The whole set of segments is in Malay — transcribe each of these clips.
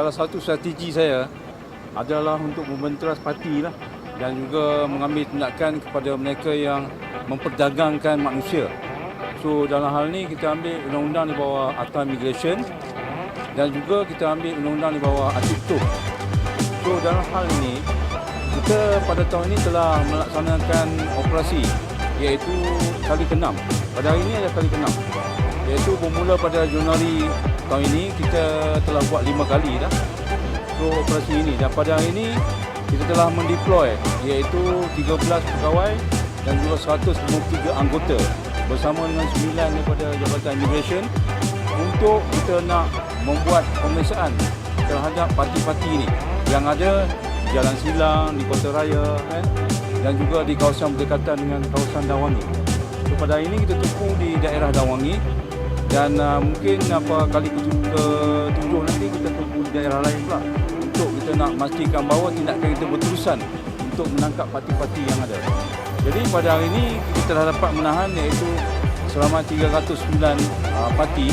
salah satu strategi saya adalah untuk membenteras parti lah, dan juga mengambil tindakan kepada mereka yang memperdagangkan manusia. So dalam hal ni kita ambil undang-undang di bawah Akta Immigration dan juga kita ambil undang-undang di bawah Atik-Tuk. So dalam hal ini kita pada tahun ini telah melaksanakan operasi iaitu kali ke-6. Pada hari ini adalah kali ke-6. Iaitu bermula pada Januari tahun ini kita telah buat 5 kali dah. So operasi ini, dan pada hari ini kita telah mendeploy iaitu 13 pegawai dan juga 153 anggota bersama dengan 9 daripada Jabatan Immigration untuk kita nak membuat pemeriksaan terhadap parti-parti ini yang ada di Jalan Silang, di Kota Raya dan juga di kawasan berdekatan dengan kawasan Dawangi. So pada hari ini kita tumpu di daerah Dawangi dan mungkin kali ke-7 nanti kita tumpu di daerah lain pula untuk kita nak memastikan bahawa tindakan kita berterusan untuk menangkap parti-parti yang ada. Jadi pada hari ini kita telah dapat menahan iaitu selama 309 parti,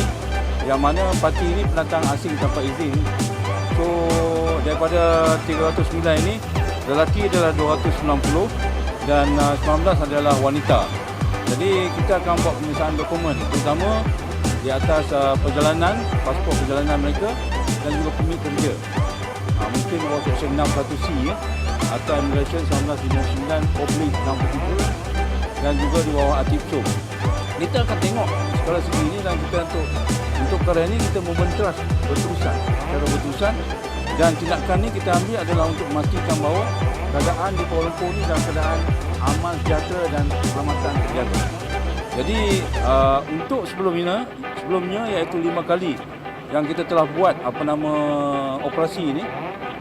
yang mana parti ini pendatang asing tanpa izin. So daripada 309 ini, lelaki adalah 290 dan 19 adalah wanita. Jadi kita akan buat pemeriksaan dokumen terutama di atas perjalanan, pasport perjalanan mereka dan juga permit kerja. Mungkin bawah Seksyen 61C Akta Immigration 1959/63 dan juga di bawah Atik-Tuk. Kita akan tengok segala segi ini dan kita untuk perkara ini kita membenteras berterusan dan tindakan ini kita ambil adalah untuk memastikan bahawa keadaan di Kuala Lumpur ini dalam keadaan aman, sejahtera dan keselamatan terjaga. Jadi untuk sebelumnya iaitu 5 kali yang kita telah buat operasi ini,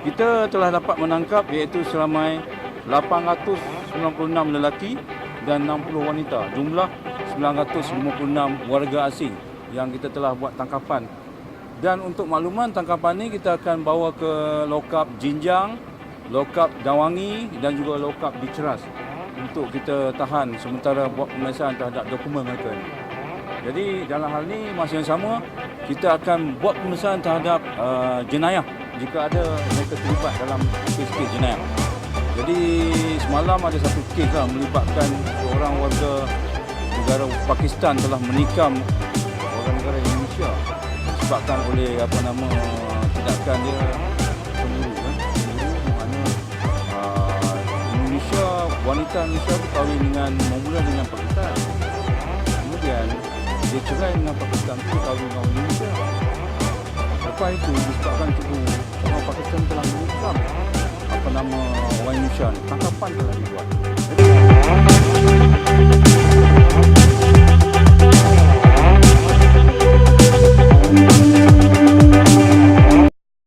kita telah dapat menangkap iaitu seramai 896 lelaki dan 60 wanita. Jumlah 956 warga asing yang kita telah buat tangkapan. Dan untuk makluman, tangkapan ini kita akan bawa ke lokap Jinjang, lokap Dawangi dan juga lokap di Ceras untuk kita tahan sementara buat pemeriksaan terhadap dokumen mereka ini. Jadi dalam hal ini masa yang sama kita akan buat pemeriksaan terhadap jenayah jika ada mereka terlibat dalam kes-kes jenayah. Jadi semalam ada satu kes melibatkan seorang warga negara Pakistan telah menikam warga negara Indonesia disebabkan oleh tindakan dia cemburu di mana wanita Indonesia berkahwin memula dengan Pakistan. Kemudian dia cerai dengan Pakistan, dia kahwin dengan Indonesia. Lepas itu disebabkan orang Pakistan telah menikam orang Indonesia, tangkapan telah dibuat.